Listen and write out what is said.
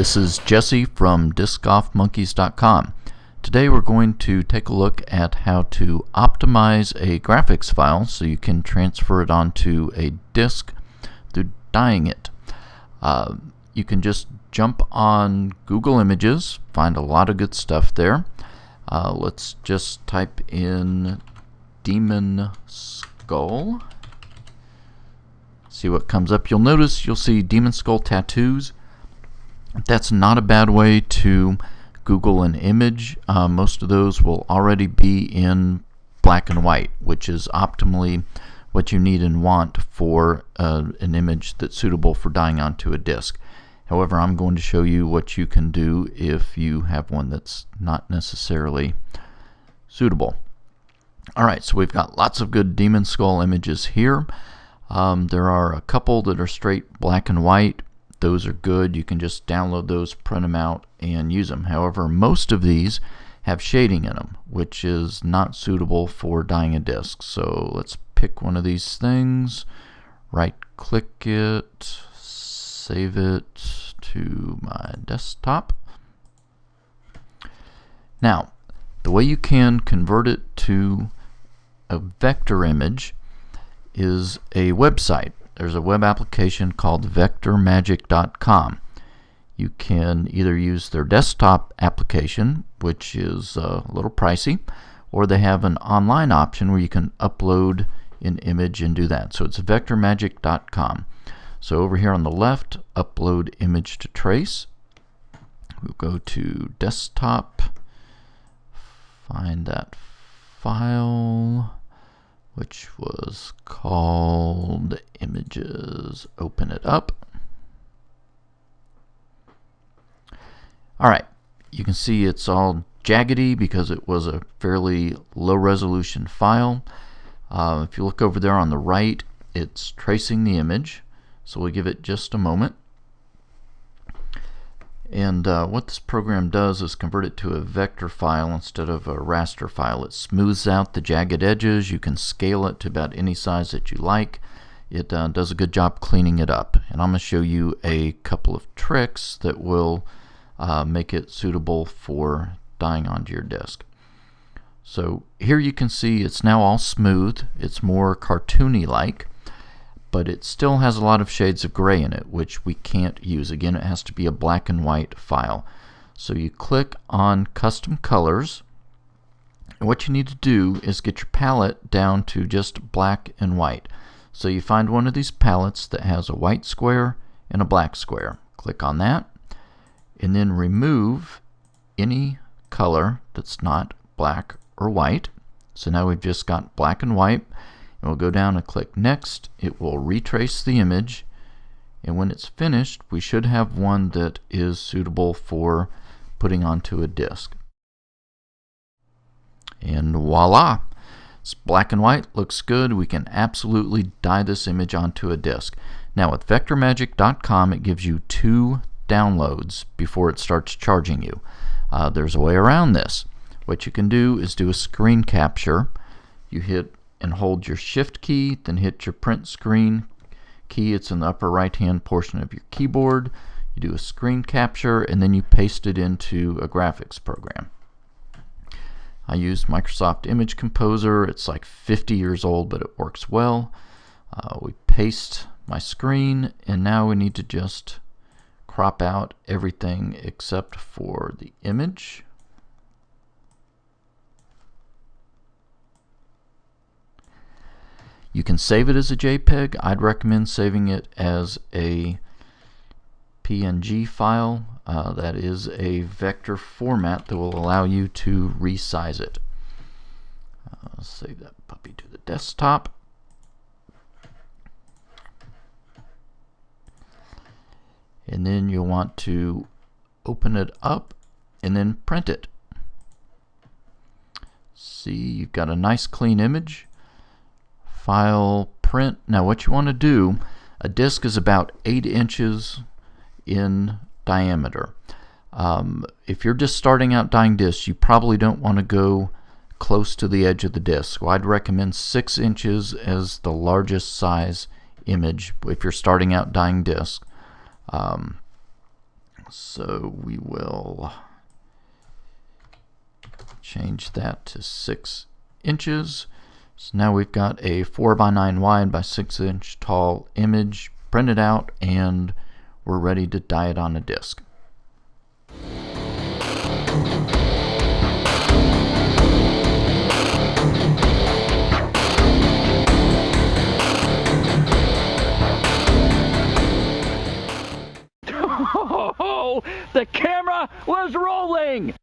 this is Jesse from DiskOffMonkeys.com. Today we're going to take a look at how to optimize a graphics file so you can transfer it onto a disk through dyeing it. You can just jump on Google Images, find a lot of good stuff there. Let's just type in Demon Skull. See what comes up. You'll see Demon Skull tattoos. That's not a bad way to Google an image. Most of those will already be in black and white, which is optimally what you need and want for an image that's suitable for dyeing onto a disk. However, I'm going to show you what you can do if you have one that's not necessarily suitable. Alright, so we've got lots of good Demon Skull images here. There are a couple that are straight black and white. Those are good. You can just download those, print them out, and use them. However, most of these have shading in them, which is not suitable for dyeing a disk. So let's pick one of these things, right-click it, save it to my desktop. Now, the way you can convert it to a vector image is a website. There's a web application called VectorMagic.com. You can either use their desktop application, which is a little pricey, or they have an online option where you can upload an image and do that. So it's VectorMagic.com. So over here on the left, upload image to trace. We'll go to desktop, find that file, which was called images. Open it up. Alright, you can see it's all jaggedy because it was a fairly low resolution file. If you look over there on the right, it's tracing the image, so we'll give it just a moment. And what this program does is convert it to a vector file instead of a raster file. It smooths out the jagged edges. You can scale it to about any size that you like. It does a good job cleaning it up. And I'm going to show you a couple of tricks that will make it suitable for dyeing onto your disk. So here you can see it's now all smooth. It's more cartoony like, but it still has a lot of shades of gray in it, which we can't use. Again, it has to be a black and white file. So you click on Custom Colors, and what you need to do is get your palette down to just black and white. So you find one of these palettes that has a white square and a black square. Click on that, and then remove any color that's not black or white. So now we've just got black and white. And we'll go down and click Next. It will retrace the image, and when it's finished, we should have one that is suitable for putting onto a disk. And voila! It's black and white, looks good. We can absolutely dye this image onto a disk. Now with VectorMagic.com, it gives you 2 downloads before it starts charging you. There's a way around this. What you can do is do a screen capture. You hit and hold your Shift key, then hit your print screen key. It's in the upper right hand portion of your keyboard. You do a screen capture, and then you paste it into a graphics program. I used Microsoft Image Composer. It's like 50 years old, but it works well. We paste my screen, and now we need to just crop out everything except for the image. You can save it as a JPEG. I'd recommend saving it as a PNG file. That is a vector format that will allow you to resize it. Save that puppy to the desktop. And then you'll want to open it up and then print it. See, you've got a nice clean image. File, print. Now what you want to do, a disk is about 8 inches in diameter. If you're just starting out dyeing discs, you probably don't want to go close to the edge of the disk. So I'd recommend 6 inches as the largest size image if you're starting out dyeing discs. So we will change that to 6 inches. So now we've got a 4x9 wide by 6 inch tall image printed out, and we're ready to die it on a disk. Oh, the camera was rolling!